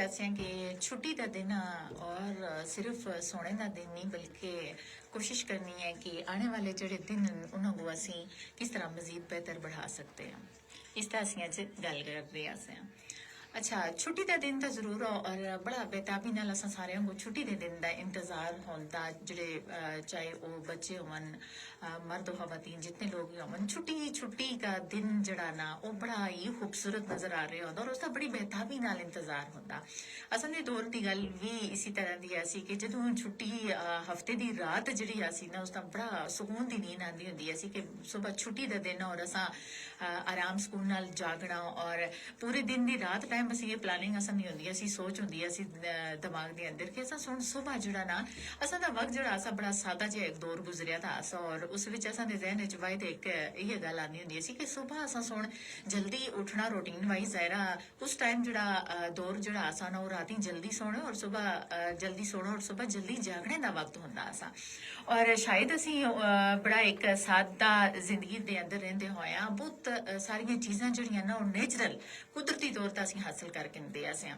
ऐसे हैं कि छुट्टी का दिन और सिर्फ सोने का दिन नहीं बल्कि कोशिश करनी है कि आने वाले ਜਿਹੜੇ दिन उन्होंने ਅਸੀਂ किस तरह मजीद बेहतर बढ़ा सकते हैं इस तरह ਅਸੀਂ ਅੱਜ ਗੱਲ ਕਰਦੇ ਹਾਂ अच्छा छुट्टी का दिन तो जरूर हो और बड़ा बेताबी नाल असां सारिਆਂ को छुट्टी के दिन का इंतजार होता ਜਿਹੜੇ चाहे वो बच्चे होवन मर्द खवातीन जितने लोग भी होवन छुट्टी का दिन जड़ा ना वो बड़ा ही खूबसूरत नजर आ रहा होता और उसका बड़ी बेताबी नाल इंतजार होता असल में दौर की गल भी इसी तरह की ऐसी कि जो छुट्टी हफ्ते की रात जी आसी ना उसका बड़ा सुकून की नींद आती होंगी ऐसी कि सुबह छुट्टी का दिन और असा आराम सुकून नाल जागना और पूरे दिन की रात टाइम बस ये प्लानिंग असा नहीं होंगी असी सोच होंगी असी दिमाग के अंदर कि असा सुन सुबह जड़ा ना असा दा वक्त जड़ा असा बड़ा सादा जिहा एक दौर गुजरिया था असा और उस विच असा दे ज़हन च वाहिद एक ये गल आनी होंदी सी कि सुबह असा सुन जल्दी उठना रूटीन वाइज ज़ाहिरा उस टाइम जड़ा दौर जड़ा असा ना वो राती जल्दी सोना और सुबह जल्दी सोना और सुबह जल्दी जागने का वक्त होंदा असा और शायद असी बड़ा एक सादा जिंदगी के अंदर रहंदे होया बहुत सारिया चीज़ां जड़ियां ना नेचुरल कुदरती तौर पर असी हासिल करके दिया से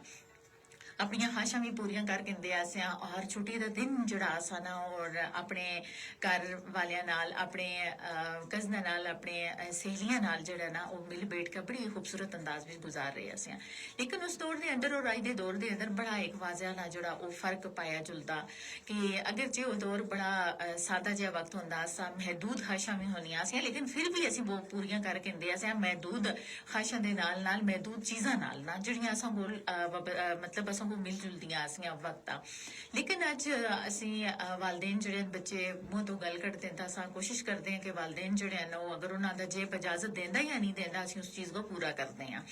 अपन ख्वाहिशां भी पूरियां करके दिया से और छुट्टी का दिन जड़ा आसा ना और अपने घर वालियां नाल अपने कजनां नाल अपने सहेलियां नाल जड़ा ना वो मिल बैठ कर बड़ी खूबसूरत अंदाज में गुजार रहे असें लेकिन उस दौर के अंदर और अज के दौर के अंदर बड़ा एक वाजिया ना जड़ा वो फर्क पाया जुलता कि अगर जे वो दौर बड़ा सादा जिहा वक्त होंदा सा महदूद ख्वाहिशां भी होंदियां सी लेकिन फिर भी असीं वो पूरियां करके दिया से महदूद ख्वाहिशां दे नाल महदूद चीज़ां नाल ना जिहड़ियां असां कोल मतलब असां को मिल जुलदियां आसियां वक्त लेकिन अज असी वालदेन जेडे बच्चे मुंह तो गल कट देंदा असां कोशिश करते हैं कि वालदेन जेडे हैं वो अगर उन्होंने जेब इजाजत देंदा या नहीं देंदा असी उस चीज़ को पूरा करते हैं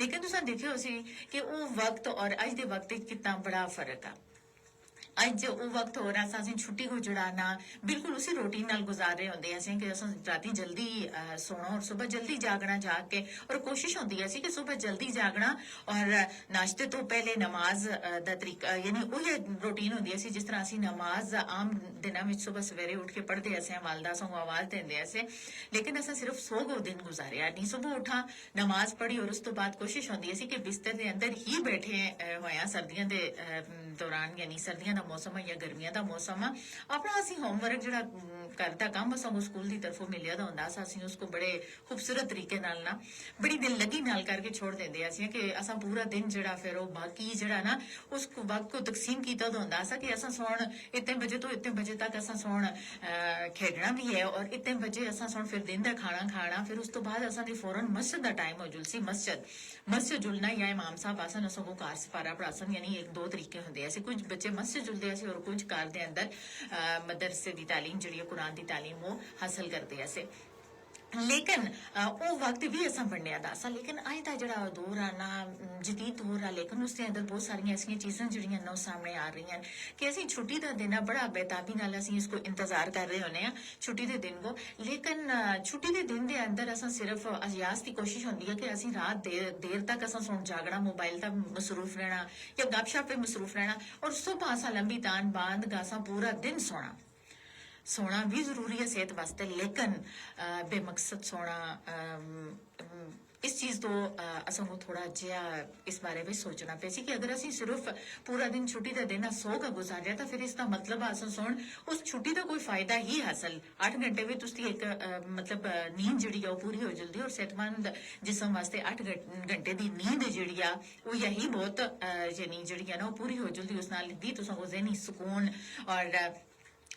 लेकिन तुसां देखियो सी कि वो वक्त और अज दे वक्त कितना बड़ा फर्क है अज वो वक्त हो रहा असें छुट्टी को जड़ाना बिल्कुल उसी रूटीन नाल गुजार रहे होंगे असें कि असें राती जल्दी सोना और सुबह जल्दी जागना जाग के और कोशिश होती है कि सुबह जल्दी जागना और नाश्ते तो पहले नमाज दा तरीका यानी वही रूटीन होंदी है जिस तरह असी नमाज आम दिनों में सुबह सवेरे उठ के पढ़ते असें वालदा सो आवाज देंदे असें लेकिन असें सिर्फ सो गो दिन गुजारिया नहीं सुबह उठा नमाज पढ़ी और उस तो बाद कोशिश होती है कि बिस्तर के अंदर ही बैठे होया सर्दियों के दौरान यानी सर्दियों मौसम है या गर्मियों का मौसम है अपना असी होमवर्क जो घर का काम असों स्कूल की तरफों मिलिया होंदा असी उसको बड़े खूबसूरत तरीके नाल ना बड़ी दिल लगी नाल करके छोड़ देंगे असी कि असा पूरा दिन जड़ा फिर वो बाकी जड़ा ना उस वक्त को तकसीम किया होंदा असा कि असा सोन इतने बजे तो इतने बजे तक असा सोन खेडना भी है और इतने बजे असा सोन फिर दिन का खाना खाना फिर उस तो बाद असा दी फौरन मस्जिद का टाइम हो जुलसी मस्जिद जुलना या इमाम साहब आसन असों को कार सफारा पढ़ासन यानी एक दो तरीके होंगे ऐसे कुछ बच्चे मस्जिद जुलते ऐसे और कुछ घर के अंदर मदरसे की तालीम जी कुरान की तालीम वो हासिल करते ऐसे लेकिन वो वक्त भी असा बनया दा लेकिन अज का जड़ा दौर है ना जदीद दौर है लेकिन उसके अंदर बहुत सारिया ऐसी चीज़ां जड़ियां ना सामने आ रही हैं कि असी छुट्टी का दिन है बड़ा बेताबी नाल असी इसको इंतजार कर रहे होने छुट्टी के दिन को लेकिन छुट्टी के दिन के अंदर असा सिर्फ अयास की कोशिश होती है कि असी रात देर तक असा सुन जागना मोबाइल तक मसरूफ रहना या गपशप पे मसरूफ रहना और सुबह असा लंबी तान बांध का असा पूरा दिन सोना भी जरूरी है सेहत वास्ते लेकिन बेमकसद सोना इस चीज़ तो असों को थोड़ा जिहा इस बारे में सोचना पे कि अगर असी सिर्फ पूरा दिन छुट्टी का दिन सो का गुजारिया तो फिर इसका मतलब असों सोन उस छुट्टी का कोई फायदा ही हासिल 8 घंटे में तुसकी एक मतलब नींद जी है पूरी हो जल्दी और सेहतमंद जिसम वास्ते 8 घंटे की नींद जी वो यही बहुत यानी जी है ना वो पूरी हो जल्दी उस नाल भी तुसों को ज़हनी सुकून और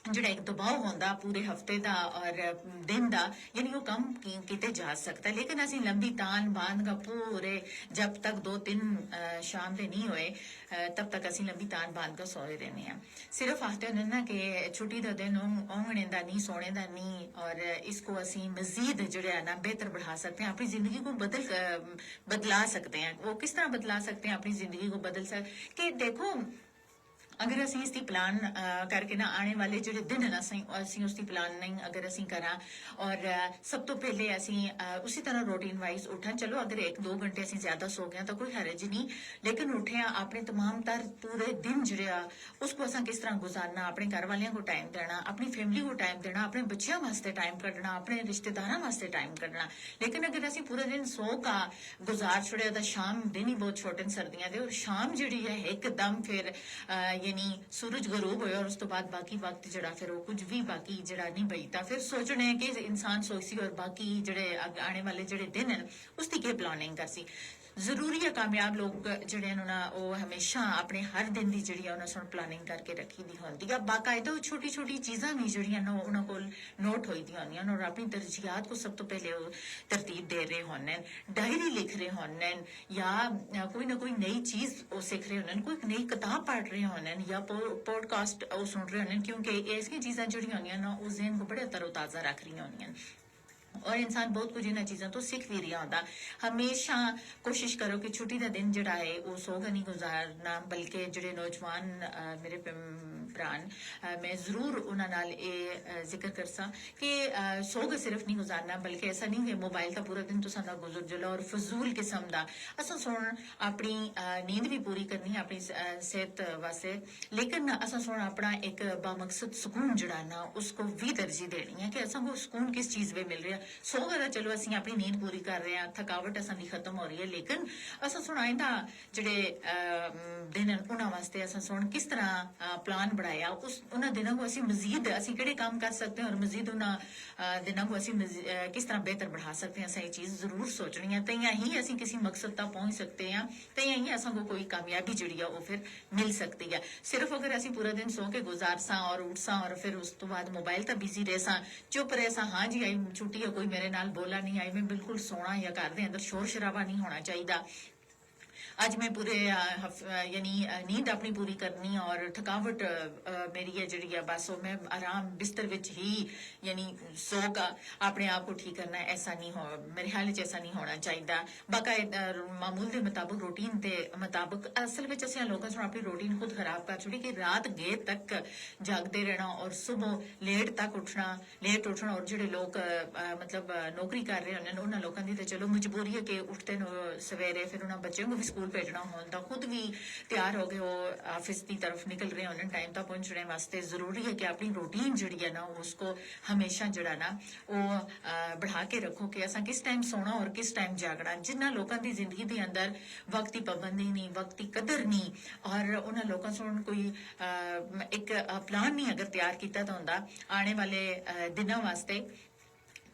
जोड़ा एक दबाव होंदा पूरे हफ्ते का और दिन का यानी वो कम किते जा सकता है लेकिन असी लंबी तान बांध का पूरे जब तक 2-3 शाम के नहीं हुए तब तक असी लंबी तान बांध कर सोए रहने हैं सिर्फ आखते हैं ना कि छुट्टी का दिन ओंगने का नहीं सोने का नहीं और इसको असी मजीद जोड़ा ना बेहतर बढ़ा सकते हैं अपनी जिंदगी को बदला सकते हैं वो किस तरह बदला सकते हैं अपनी जिंदगी को बदल सकते कि देखो ਅਗਰ ਅਸੀਂ ਇਸ ਦੀ ਪਲਾਨ ਕਰਕੇ ਨਾ ਆਉਣੇ ਵਾਲੇ ਜਿਹੜੇ ਦਿਨ ਹਨ ਅਸੀਂ ਉਸ ਦੀ ਪਲਾਨਿੰਗ ਅਗਰ ਅਸੀਂ ਕਰਾਂ ਔਰ ਸਭ ਤੋਂ ਪਹਿਲੇ ਅਸੀਂ ਉਸੇ ਤਰ੍ਹਾਂ ਰੂਟੀਨ ਵਾਈਜ਼ ਉੱਠਾਂ ਚਲੋ ਅਗਰ 1-2 ਘੰਟੇ ਅਸੀਂ ਜ਼ਿਆਦਾ ਸੋ ਗਏ ਤਾਂ ਕੋਈ ਹਰਜ ਨਹੀਂ ਲੇਕਿਨ ਉੱਠਿਆ ਆਪਣੇ तमाम तर पूरे दिन ਜਿਹੜਾ ਉਸको ਅਸਾਂ ਕਿਸ ਤਰ੍ਹਾਂ ਗੁਜ਼ਾਰਨਾ ਆਪਣੇ ਘਰ ਵਾਲਿਆਂ को ਟਾਈਮ ਦੇਣਾ ਆਪਣੀ ਫੈਮਿਲੀ को ਟਾਈਮ ਦੇਣਾ ਆਪਣੇ ਬੱਚਿਆਂ ਵਾਸਤੇ ਟਾਈਮ ਕੱਢਣਾ ਆਪਣੇ ਰਿਸ਼ਤੇਦਾਰਾਂ ਵਾਸਤੇ ਟਾਈਮ ਕੱਢਣਾ ਲੇਕਿਨ ਅਗਰ ਅਸੀਂ ਪੂਰਾ ਦਿਨ ਸੋ ਕਾ ਗੁਜ਼ਾਰ ਛੜਿਆ ਤਾਂ ਸ਼ਾਮ ਦਿਨ ਹੀ ਬਹੁਤ ਛੋਟੇ ਸਰਦੀਆਂ ਦੇ ਔਰ ਸ਼ਾਮ ਜਿਹੜੀ ਹੈ ਇੱਕਦਮ ਫਿਰ यानी सूरज गरूब होया और उस तो बाद बाकी वक्त जड़ा फिर वो कुछ भी बाकी जड़ा नहीं बचता फिर सोचने कि इंसान सोचसी और बाकी जड़े आने वाले जड़े दिन हैं उसकी क्या प्लानिंग करसी ਜ਼ਰੂਰੀ ਹੈ ਕਾਮਯਾਬ ਲੋਕ ਜਿਹੜੇ ਨੇ ਨਾ ਉਹ ਹਮੇਸ਼ਾ ਆਪਣੇ ਹਰ ਦਿਨ ਦੀ ਜਿਹੜੀ ਉਹਨਾਂ ਸੁਣ ਪਲਾਨਿੰਗ ਕਰਕੇ ਰੱਖੀ ਦੀ ਹੁੰਦੀ ਆ ਬਾਕਾਇਦਾ ਛੋਟੀ ਛੋਟੀ ਚੀਜ਼ਾਂ ਵੀ ਜਿਹੜੀਆਂ ਨੇ ਉਹਨਾਂ ਕੋਲ ਨੋਟ ਹੋਈਆਂ ਹੁੰਦੀਆਂ ਔਰ ਆਪਣੀ ਤਰਜੀਹਾਤ को सब तो पहले वो तरतीब दे रहे होने डायरी लिख रहे होने या कोई ना कोई नई चीज वो सीख रहे होने कोई नई किताब पढ़ रहे होने या पॉडकास्ट वो सुन रहे होने क्योंकि ऐसी चीज़ां ਜਿਹੜੀਆਂ ਹੁੰਦੀਆਂ ਨੇ ਉਹ ਜ਼ਿਹਨ को बड़े तरोताज़ा रख रही ਹੁੰਦੀਆਂ और इंसान बहुत कुछ इन चीज़ों तो सीख भी रहा होता हमेशा कोशिश करो कि छुट्टी का दिन जड़ा है वो सोग नहीं गुजारना बल्कि जोड़े नौजवान मेरे भरान मैं जरूर उन्होंने जिक्र करसा कि सोग सिर्फ नहीं गुजारना बल्कि ऐसा नहीं कि मोबाइल का पूरा दिन तो सादा गुजर जला और फजूल किस्म का असा सुन अपनी नींद भी पूरी करनी अपनी सेहत वास्ते लेकिन असा सुन अपना एक बामकसद सुकून जड़ा ना उसको भी तरजीह देनी है कि असा को सुकून किस चीज़ में मिल रहा सो गया चलो ਅਸੀਂ ਆਪਣੀ ਨੀਂਦ ਪੂਰੀ ਕਰ ਰਹੇ ਹਾਂ ਥਕਾਵਟ ਅਸਾਂ ਦੀ ਖਤਮ ਹੋ ਰਹੀ ਹੈ ਲੇਕਿਨ ਅਸਾਂ ਸੁਣਾਇੰਦਾ ਜਿਹੜੇ ਦਿਨ ਉਹਨਾਂ ਵਾਸਤੇ ਅਸਾਂ ਸੁਣ ਕਿਸ ਤਰ੍ਹਾਂ ਪਲਾਨ ਬਣਾਇਆ ਉਹਨਾਂ ਦਿਨਾਂ ਨੂੰ ਅਸੀਂ ਮਜ਼ੀਦ ਅਸੀਂ ਕਿਹੜੇ ਕੰਮ ਕਰ ਸਕਦੇ ਹਾਂ ਔਰ ਮਜ਼ੀਦ ਉਹਨਾਂ ਦਿਨਾਂ ਨੂੰ ਅਸੀਂ ਕਿਸ ਤਰ੍ਹਾਂ ਬਿਹਤਰ ਬਣਾ ਸਕਦੇ ਹਾਂ ਸਹੀ ਚੀਜ਼ ਜ਼ਰੂਰ ਸੋਚਣੀ ਹੈ ਤਾਂ ਹੀ ਅਸੀਂ ਕਿਸੇ ਮਕਸਦ ਤੱਕ ਪਹੁੰਚ ਸਕਦੇ ਹਾਂ ਤਾਂ ਹੀ ਅਸਾਂ ਨੂੰ ਕੋਈ ਕਾਮਯਾਬੀ ਜਿਹੜੀ ਆ ਉਹ ਫਿਰ ਮਿਲ ਸਕਦੀ ਹੈ ਸਿਰਫ ਅਗਰ ਅਸੀਂ ਪੂਰਾ ਦਿਨ ਸੋ ਕੇ ਗੁਜ਼ਾਰਸਾਂ ਔਰ ਉੱਠਸਾਂ ਔਰ ਫਿਰ ਉਸ ਤੋਂ ਬਾਅਦ ਮੋਬਾਈਲ ਤਾਂ ਬਿਜ਼ੀ ਰਹਿਸਾਂ ਚੁੱਪ ਰਹਿਸਾਂ ਹਾਂ ਜੀ ਆਈ ਛੁੱਟੀ है कोई मेरे नाल बोला नहीं आई मैं बिल्कुल सोना या घर दे अंदर शोर शराबा नहीं होना चाहिए ਅੱਜ ਮੈਂ ਪੂਰੇ ਯਾਨੀ ਨੀਂਦ ਆਪਣੀ ਪੂਰੀ ਕਰਨੀ ਔਰ ਥਕਾਵਟ ਮੇਰੀ ਹੈ ਜਿਹੜੀ ਆ ਬਸ ਉਹ ਮੈਂ ਆਰਾਮ ਬਿਸਤਰ ਵਿੱਚ ਹੀ ਯਾਨੀ ਸੋਗਾ ਆਪਣੇ ਆਪ ਨੂੰ ਠੀਕ ਕਰਨਾ ਐਸਾ ਨਹੀਂ ਹੋ ਮੇਰੇ ਹਾਲ ਵਿੱਚ ਐਸਾ ਨਹੀਂ ਹੋਣਾ ਚਾਹੀਦਾ ਬਾਕਾਇਦਾ ਮਾਮੂਲ ਦੇ ਮੁਤਾਬਕ ਰੂਟੀਨ ਦੇ ਮੁਤਾਬਕ ਅਸਲ ਵਿੱਚ ਅਸੀਂ ਲੋਕਾਂ ਨੂੰ ਆਪਣੀ ਰੂਟੀਨ ਖੁਦ ਖਰਾਬ ਕਰ ਛੁੱਟੀ ਕਿ ਰਾਤ ਗੇਰ ਤੱਕ ਜਾਗਦੇ ਰਹਿਣਾ ਔਰ ਸਵੇਰ ਲੇਟ ਤੱਕ ਲੇਟ ਉੱਠਣਾ ਔਰ ਜਿਹੜੇ ਲੋਕ ਮਤਲਬ ਨੌਕਰੀ ਕਰ ਰਹੇ ਹਨ ਉਹਨਾਂ ਲੋਕਾਂ ਦੀ ਤਾਂ ਚਲੋ ਮਜਬੂਰੀ ਹੈ ਕਿ ਉੱਠਦੇ ਨੂੰ ਸਵੇਰੇ ਫਿਰ ਉਹਨਾਂ ਬੱਚਿਆਂ ਨੂੰ ਵੀ ਸਕੂਲ ਭੇਜਣਾ ਹੁੰਦਾ ਖੁਦ ਵੀ ਤਿਆਰ ਹੋ ਗਏ ਉਹ ਆਫਿਸ ਦੀ ਤਰਫ ਨਿਕਲ ਰਹੇ ਹੋਣ ਟਾਈਮ ਤਾਂ ਪਹੁੰਚਣੇ ਵਾਸਤੇ ਜ਼ਰੂਰੀ ਹੈ ਕਿ ਆਪਣੀ ਰੂਟੀਨ ਜਿਹੜੀ ਹੈ ਨਾ ਉਸਕੋ ਹਮੇਸ਼ਾ ਜਿਹੜਾ ਨਾ ਉਹ बढ़ा के रखो कि असा किस टाइम सोना और किस टाइम जागना जिन्ना लोगों की जिंदगी के अंदर वक्त की पाबंदी नहीं वक्त की कदर नहीं और उन्होंने लोगों से कोई एक प्लान नहीं अगर तैयार किया होंदा आने वाले दिनों वास्ते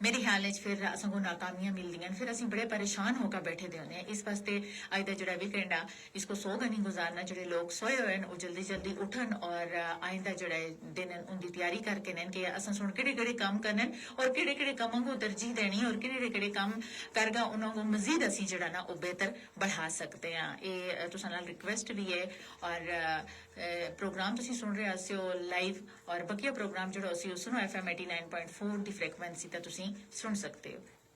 मेरे ख्याल फिर असों नाकामियां मिलदियां फिर असं बड़े परेशान होकर बैठे दे होंगे इस वास्ते अज का जो वीकेंड आ इसको सोगा नहीं गुजारना जो लोग सोए हुए हैं वो जल्दी जल्दी उठन और आइंदा जो दिन उनकी तैयारी करके नैन कि अस सुन कि काम करने और कि कामों को तरजीह देनी और कि काम करगा उन्होंने मजीद असी जो ना वो बेहतर बढ़ा सकते हैं ये तुसां नाल रिक्वेस्ट भी है और प्रोग्राम तुसीं सुन रहे हो लाइव और बकिया प्रोग्राम जो FM 89.4 की फ्रीक्वेंसी तो तुसीं सुन सकते हो।